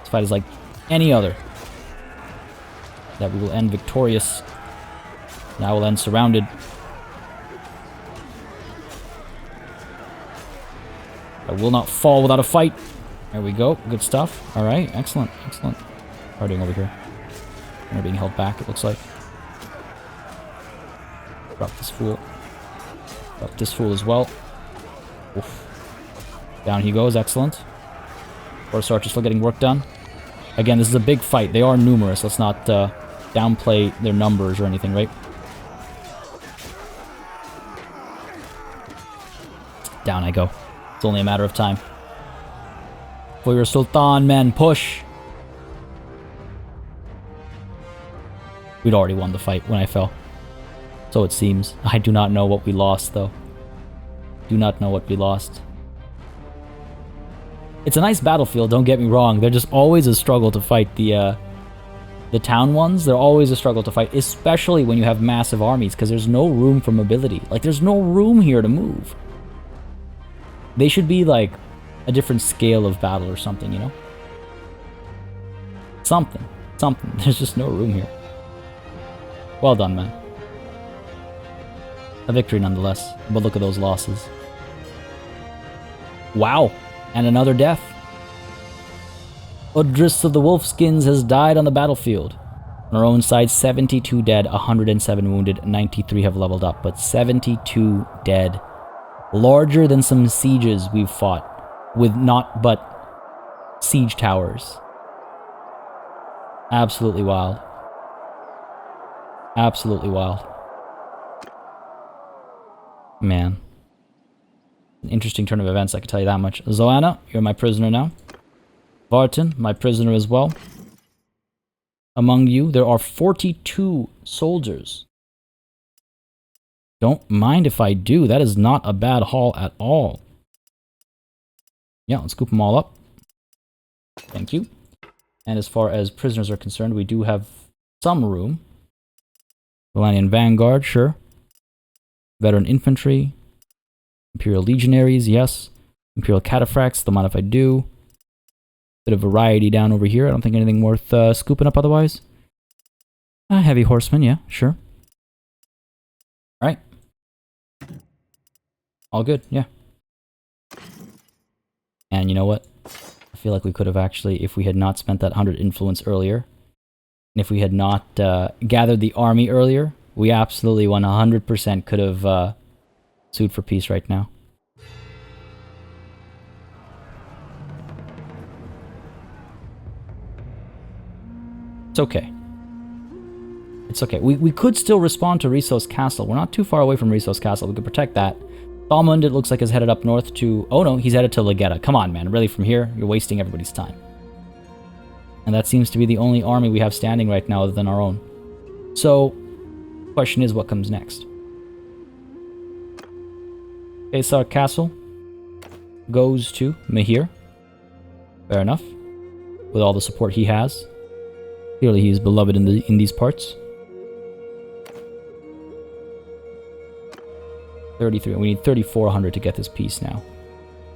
S2: This fight is like any other. That we will end victorious. And I will end surrounded. I will not fall without a fight. There we go. Good stuff. Alright. Excellent. Excellent. How are we doing over here? We're being held back, it looks like. Drop this fool. Drop this fool as well. Oof. Down he goes. Excellent. Horse archers still getting work done. Again, this is a big fight. They are numerous. Let's not downplay their numbers or anything, right? Down I go. It's only a matter of time. For your Sultan, men, push! We'd already won the fight when I fell. So it seems. I do not know what we lost, though. Do not know what we lost. It's a nice battlefield, don't get me wrong. They're just always a struggle to fight the The town ones, they're always a struggle to fight, especially when you have massive armies, because there's no room for mobility. Like, there's no room here to move. They should be, like, a different scale of battle or something, you know? Something. There's just no room here. Well done, man. A victory nonetheless, but look at those losses. Wow, and another death. Udris of the Wolfskins has died on the battlefield. On our own side, 72 dead, 107 wounded, 93 have leveled up, but 72 dead. Larger than some sieges we've fought, with not but siege towers. Absolutely wild. Absolutely wild. Man. An interesting turn of events, I can tell you that much. Zoanna, you're my prisoner now. Vartan, my prisoner as well. Among you, there are 42 soldiers. Don't mind if I do. That is not a bad haul at all. Yeah, let's scoop them all up. Thank you. And as far as prisoners are concerned, we do have some room. Valanian Vanguard, sure. Veteran Infantry. Imperial Legionaries, yes. Imperial Cataphracts, don't mind if I do. Bit of variety down over here. I don't think anything worth scooping up otherwise. Heavy Horsemen, yeah, sure. Alright. All good, yeah. And you know what? I feel like we could have actually, if we had not spent that 100 influence earlier, and if we had not gathered the army earlier, we absolutely 100% could have sued for peace right now. It's okay. It's okay. We could still respond to Rissos Castle. We're not too far away from Rissos Castle. We could protect that. Thalmund, it looks like, is headed up north to... Oh no, he's headed to Legetta. Come on, man. Really, from here, you're wasting everybody's time. And that seems to be the only army we have standing right now other than our own. So, the question is, what comes next? Aesar Castle goes to Mahir. Fair enough. With all the support he has. Clearly he is beloved in these parts. 33. We need 3,400 to get this peace now.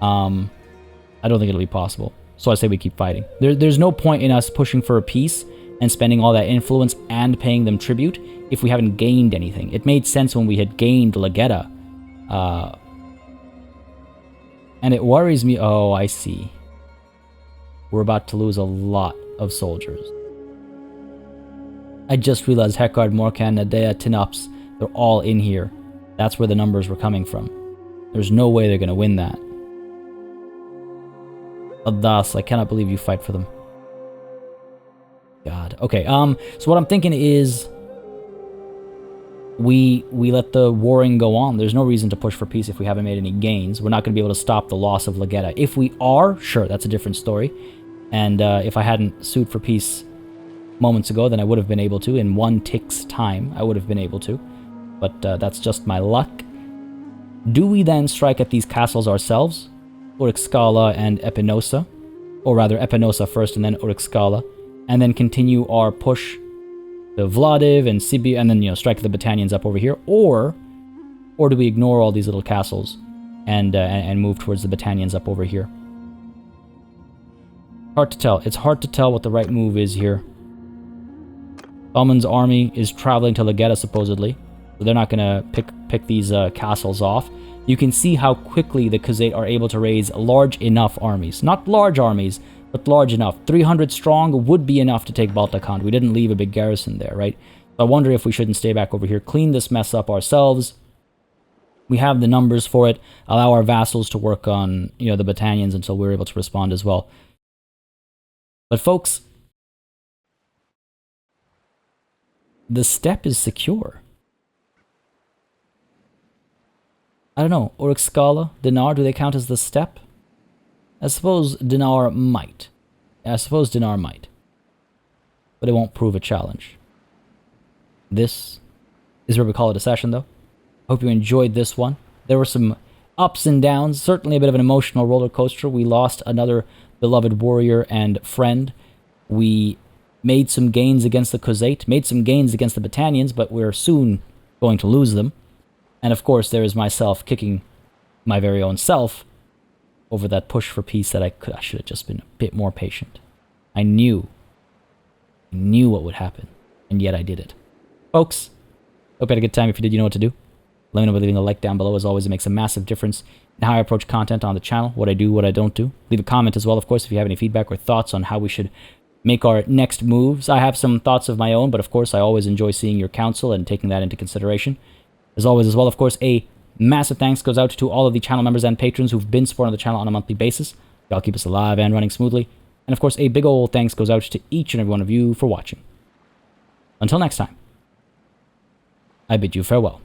S2: I don't think it'll be possible. So I say we keep fighting. There's no point in us pushing for a peace and spending all that influence and paying them tribute if we haven't gained anything. It made sense when we had gained Legetta. And it worries me. Oh, I see. We're about to lose a lot of soldiers. I just realized Hekard, Morkan, Nadea, Tinops, they're all in here. That's where the numbers were coming from. There's no way they're going to win that. Adas, I cannot believe you fight for them. God. Okay, so what I'm thinking is we let the warring go on. There's no reason to push for peace if we haven't made any gains. We're not going to be able to stop the loss of Legetta. If we are, sure, that's a different story. And if I hadn't sued for peace moments ago, then I would have been able to. In one tick's time, I would have been able to. But that's just my luck. Do we then strike at these castles ourselves? Urixkala and Epinosa? Or rather, Epinosa first and then Urixkala. And then continue our push to Vladiv and Sibiu, and then, strike the Battanians up over here? Or do we ignore all these little castles and move towards the Battanians up over here? Hard to tell. It's hard to tell what the right move is here. Thalmund's army is traveling to Legetta, supposedly. So they're not going to pick these castles off. You can see how quickly the Khuzait are able to raise large enough armies. Not large armies, but large enough. 300 strong would be enough to take Baltakhand. We didn't leave a big garrison there, right? So I wonder if we shouldn't stay back over here, clean this mess up ourselves. We have the numbers for it. Allow our vassals to work on, the Battanians until we're able to respond as well. But folks, the steppe is secure. I don't know, Urixkala, Dinar, do they count as the steppe? I suppose Dinar might. But it won't prove a challenge. This is where we call it a session, though. Hope you enjoyed this one. There were some ups and downs, certainly a bit of an emotional roller coaster. We lost another beloved warrior and friend. We made some gains against the Khuzait, made some gains against the Battanians, but we're soon going to lose them. And of course, there is myself kicking my very own self over that push for peace that I should have just been a bit more patient. I knew what would happen, and yet I did it. Folks, hope you had a good time. If you did, you know what to do. Let me know by leaving a like down below. As always, it makes a massive difference in how I approach content on the channel, what I do, what I don't do. Leave a comment as well, of course, if you have any feedback or thoughts on how we should make our next moves. I have some thoughts of my own, but of course, I always enjoy seeing your counsel and taking that into consideration. As always, as well, of course, a massive thanks goes out to all of the channel members and patrons who've been supporting the channel on a monthly basis. Y'all keep us alive and running smoothly. And of course, a big old thanks goes out to each and every one of you for watching. Until next time, I bid you farewell.